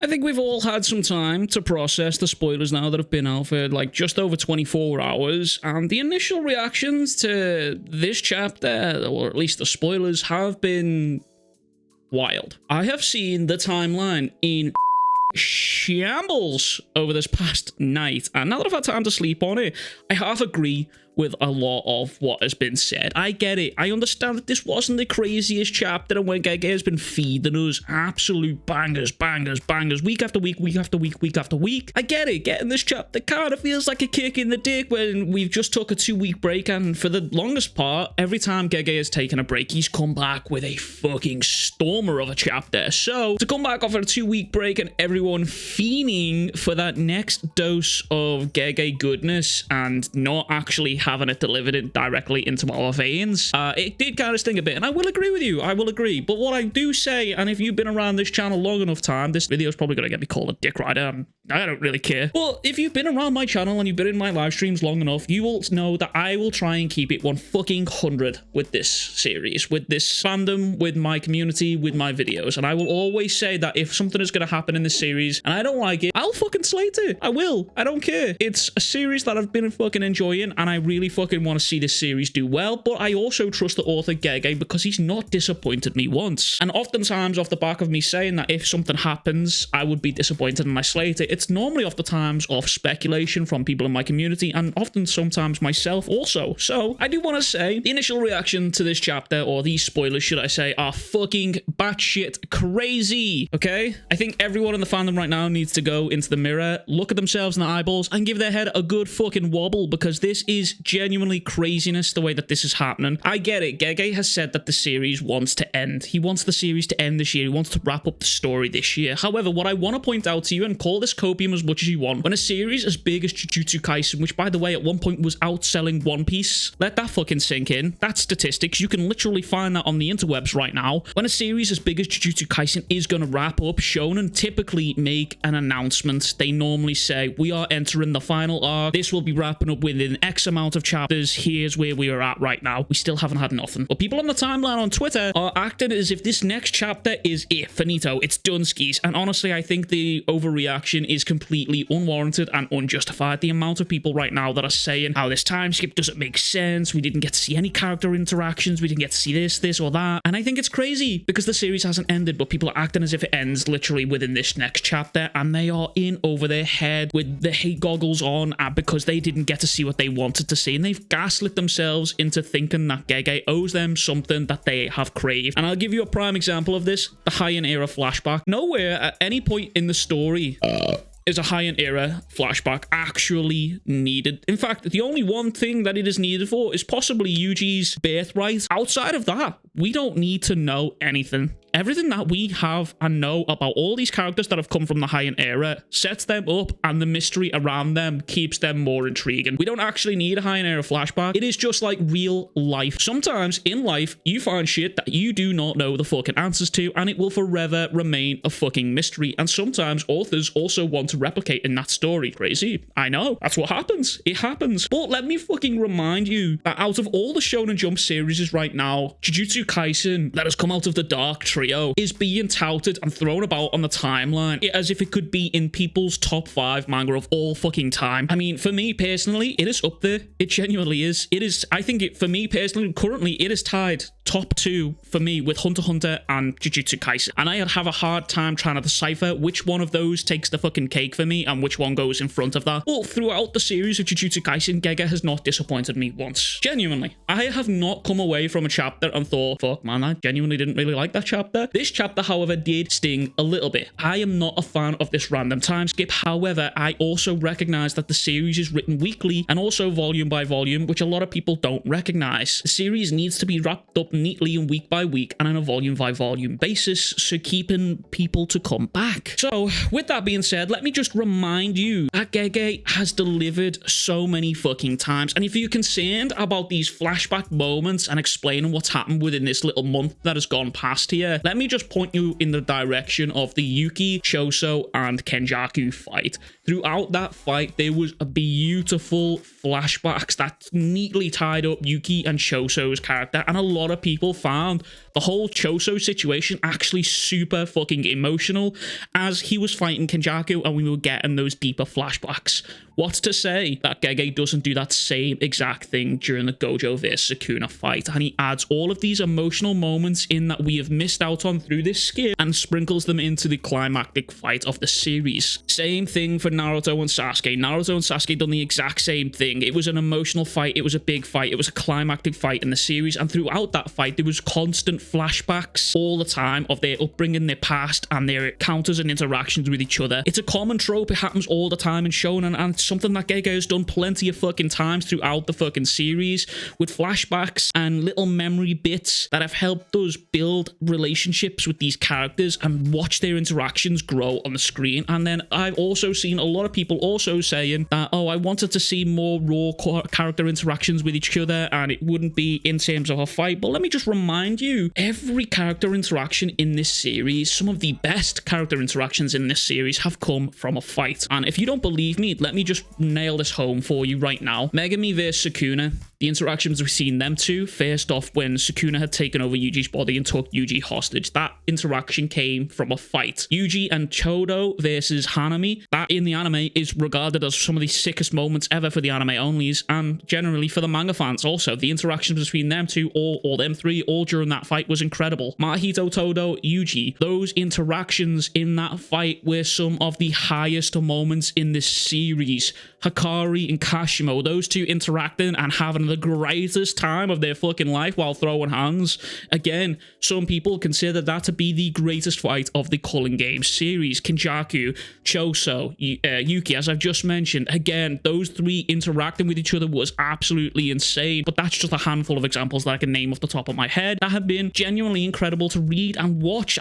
I think we've all had some time to process the spoilers now that have been out for like just over 24 hours, and the initial reactions to this chapter, or at least the spoilers, have been wild. I have seen the timeline in shambles over this past night, and now that I've had time to sleep on it, I half agree with a lot of what has been said. I get it. I understand that this wasn't the craziest chapter, and when Gege has been feeding us absolute bangers, week after week, week after week, week after week. I get it. Getting this chapter kind of feels like a kick in the dick when we've just took a 2-week break, and for the longest part, every time Gege has taken a break, he's come back with a fucking stormer of a chapter. So, to come back off a 2-week break and everyone fiending for that next dose of Gege goodness and not actually having it delivered it directly into our veins, it did kind of sting a bit, and I will agree with you. I will agree. But what I do say, and if you've been around this channel long enough time, this video is probably going to get me called a dick rider, and I don't really care. But if you've been around my channel and you've been in my live streams long enough, you will know that I will try and keep it 100 with this series, with this fandom, with my community, with my videos. And I will always say that if something is going to happen in this series and I don't like it, I'll fucking slate it. I will. I don't care. It's a series that I've been fucking enjoying, and I really fucking want to see this series do well. But I also trust the author Gege because he's not disappointed me once. And oftentimes off the back of me saying that if something happens, I would be disappointed and I slate it, it's normally off the times of speculation from people in my community, and often sometimes myself also. So I do want to say the initial reaction to this chapter, or these spoilers should I say, are fucking batshit crazy. Okay, I think everyone in the fandom right now needs to go into the mirror, look at themselves in the eyeballs, and give their head a good fucking wobble, because this is genuinely craziness the way that this is happening. I get it. Gege has said that the series wants to end. He wants the series to end this year. He wants to wrap up the story this year. However, what I want to point out to you, and call this copium as much as you want, when a series as big as Jujutsu Kaisen, which by the way at one point was outselling One Piece, let that fucking sink in. That's statistics. You can literally find that on the interwebs right now. When a series as big as Jujutsu Kaisen is going to wrap up, Shonen typically make an announcement. They normally say, we are entering the final arc. This will be wrapping up within X amount of chapters. Here's where we are at right now. We still haven't had nothing. But people on the timeline on Twitter are acting as if this next chapter is it. Finito. It's done, skis. And honestly, I think the overreaction is completely unwarranted and unjustified. The amount of people right now that are saying how this time skip doesn't make sense, we didn't get to see any character interactions, we didn't get to see this or that, and I think it's crazy because the series hasn't ended, but people are acting as if it ends literally within this next chapter, and they are in over their head with the hate goggles on because they didn't get to see what they wanted to see, and they've gaslit themselves into thinking that Gege owes them something that they have craved. And I'll give you a prime example of this: the Heian era flashback. Nowhere at any point in the story is a Heian era flashback actually needed. In fact, the only one thing that it is needed for is possibly Yuji's birthright. Outside of that, we don't need to know anything. Everything that we have and know about all these characters that have come from the Heian era sets them up, and the mystery around them keeps them more intriguing. We don't actually need a Heian era flashback. It is just like real life. Sometimes in life, you find shit that you do not know the fucking answers to, and it will forever remain a fucking mystery. And sometimes authors also want to replicate in that story. Crazy. I know. That's what happens. It happens. But let me fucking remind you that out of all the Shonen Jump series right now, Jujutsu Kaisen, Let Us Come Out of the Dark Trio, is being touted and thrown about on the timeline as if it could be in people's top 5 manga of all fucking time. I mean, for me personally, it is up there. It genuinely is. It is, I think it, for me personally, currently, it is tied top 2 for me with Hunter x Hunter and Jujutsu Kaisen. And I have a hard time trying to decipher which one of those takes the fucking cake for me and which one goes in front of that. But throughout the series of Jujutsu Kaisen, Gege has not disappointed me once. Genuinely. I have not come away from a chapter and thought, fuck man, I genuinely didn't really like that chapter. This chapter, however, did sting a little bit. I am not a fan of this random time skip. However, I also recognize that the series is written weekly and also volume by volume, which a lot of people don't recognize. The series needs to be wrapped up neatly and week by week and on a volume by volume basis, so keeping people to come back. So with that being said, let me just remind you that Gege has delivered so many fucking times, and if you're concerned about these flashback moments and explaining what's happened within this little month that has gone past here, let me just point you in the direction of the Yuki, Choso, and Kenjaku fight. Throughout that fight, there was a beautiful flashbacks that neatly tied up Yuki and Choso's character, and a lot of people found the whole Choso situation actually super fucking emotional as he was fighting Kenjaku and we were getting those deeper flashbacks. What's to say that Gege doesn't do that same exact thing during the Gojo vs Sukuna fight, and he adds all of these emotional moments in that we have missed out on through this skip and sprinkles them into the climactic fight of the series. Same thing for Naruto and Sasuke. Naruto and Sasuke done the exact same thing. It was an emotional fight, it was a big fight, it was a climactic fight in the series, and throughout that fight there was constant flashbacks all the time of their upbringing, their past, and their encounters and interactions with each other. It's a common trope, it happens all the time in Shonen, and it's something that Gege has done plenty of fucking times throughout the fucking series, with flashbacks and little memory bits that have helped us build relationships with these characters and watch their interactions grow on the screen. And then I've also seen a lot of people also saying that, oh, I wanted to see more raw character interactions with each other and it wouldn't be in terms of a fight. But let me just remind you, every character interaction in this series, some of the best character interactions in this series have come from a fight. And if you don't believe me, let me just nail this home for you right now. Megami vs Sukuna, the interactions we've seen them two, first off when Sukuna had taken over Yuji's body and took Yuji hostage, that interaction came from a fight. Yuji and Chodo versus Hanami, that in the anime is regarded as some of the sickest moments ever for the anime onlys and generally for the manga fans also. The interactions between them two, or them three, all during that fight was incredible. Mahito, Todo, Yuji, those interactions in that fight were some of the highest moments in this series. Hikari and Kashimo, those two interacting and having the greatest time of their fucking life while throwing hands. Again, some people consider that to be the greatest fight of the Culling Games series. Kenjaku, Choso, Yuki, as I've just mentioned, again, those three interacting with each other was absolutely insane, but that's just a handful of examples that I can name off the top of my head that have been genuinely incredible to read and watch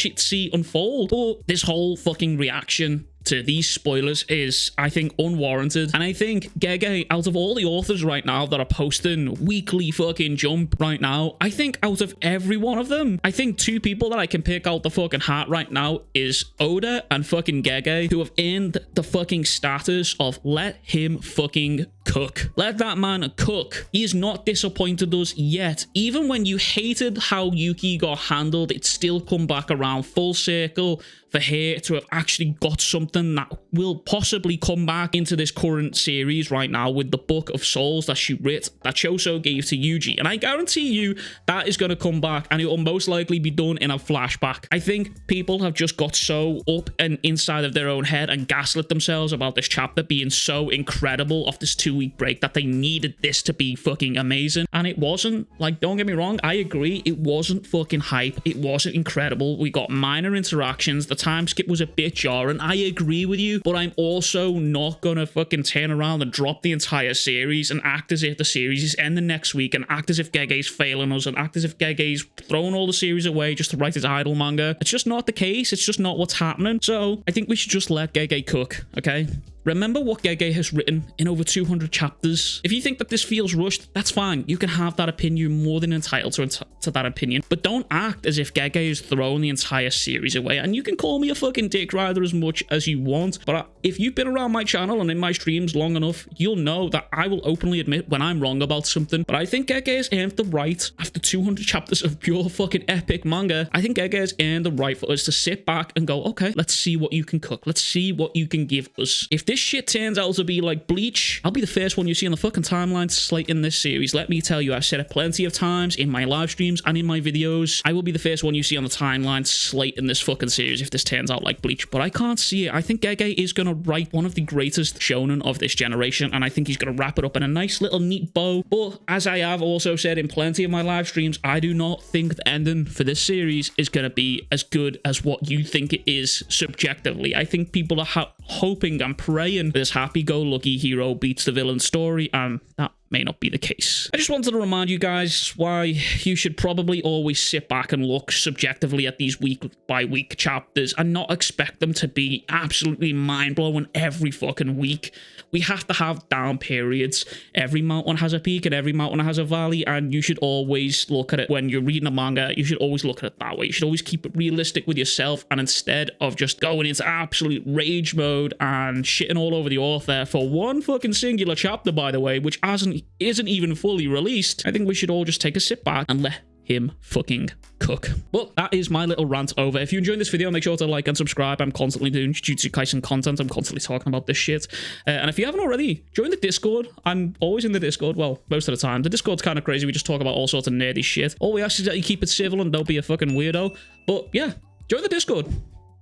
it see unfold. But this whole fucking reaction to these spoilers is, I think, unwarranted. And I think Gege, out of all the authors right now that are posting weekly fucking Jump right now, I think out of every one of them, I think two people that I can pick out the fucking hat right now is Oda and fucking Gege, who have earned the fucking status of let him fucking cook. Let that man cook. He has not disappointed us yet. Even when you hated how Yuki got handled, it's still come back around full circle for her to have actually got something that will possibly come back into this current series right now with the Book of Souls that she writ, that Choso gave to Yuji. And I guarantee you that is going to come back and it will most likely be done in a flashback. I think people have just got so up and inside of their own head and gaslit themselves about this chapter being so incredible off this 2-week break that they needed this to be fucking amazing. And it wasn't. Like, don't get me wrong, I agree, it wasn't fucking hype. It wasn't incredible. We got minor interactions. The time skip was a bit jarring. I agree with you, but I'm also not gonna fucking turn around and drop the entire series and act as if the series is ending next week and act as if Gege's failing us and act as if Gege's throwing all the series away just to write his idle manga. It's just not the case. It's just not what's happening. So I think we should just let Gege cook, okay? Remember what Gege has written in over 200 chapters. If you think that this feels rushed, that's fine. You can have that opinion, more than entitled to that opinion. But don't act as if Gege is throwing the entire series away. And you can call me a fucking dick rider as much as you want. But if you've been around my channel and in my streams long enough, you'll know that I will openly admit when I'm wrong about something. But I think Gege has earned the right, after 200 chapters of pure fucking epic manga, I think Gege has earned the right for us to sit back and go, okay, let's see what you can cook. Let's see what you can give us. If this shit turns out to be like Bleach, I'll be the first one you see on the fucking timeline slating this series. Let me tell you, I've said it plenty of times in my live streams and in my videos. I will be the first one you see on the timeline slating this fucking series if this turns out like Bleach. But I can't see it. I think Gege is going to write one of the greatest shonen of this generation, and I think he's going to wrap it up in a nice little neat bow. But as I have also said in plenty of my live streams, I do not think the ending for this series is going to be as good as what you think it is subjectively. I think people are hoping and praying this happy-go-lucky hero beats the villain story, and that may not be the case. I just wanted to remind you guys why you should probably always sit back and look subjectively at these week-by-week chapters and not expect them to be absolutely mind-blowing every fucking week. We have to have down periods. Every mountain has a peak and every mountain has a valley, and you should always look at it when you're reading a manga. You should always look at it that way. You should always keep it realistic with yourself, and instead of just going into absolute rage mode and shitting all over the author for one fucking singular chapter, by the way, which isn't even fully released, I think we should all just take a sit back and let him fucking cook. But that is my little rant over. If you enjoyed this video, make sure to like and subscribe. I'm constantly doing Jujutsu Kaisen content. I'm constantly talking about this shit. And if you haven't already, join the Discord. I'm always in the Discord. Well, most of the time. The Discord's kind of crazy. We just talk about all sorts of nerdy shit. All we ask is that you keep it civil and don't be a fucking weirdo. But yeah, join the Discord.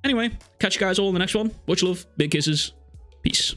Anyway, catch you guys all in the next one. Much love. Big kisses. Peace.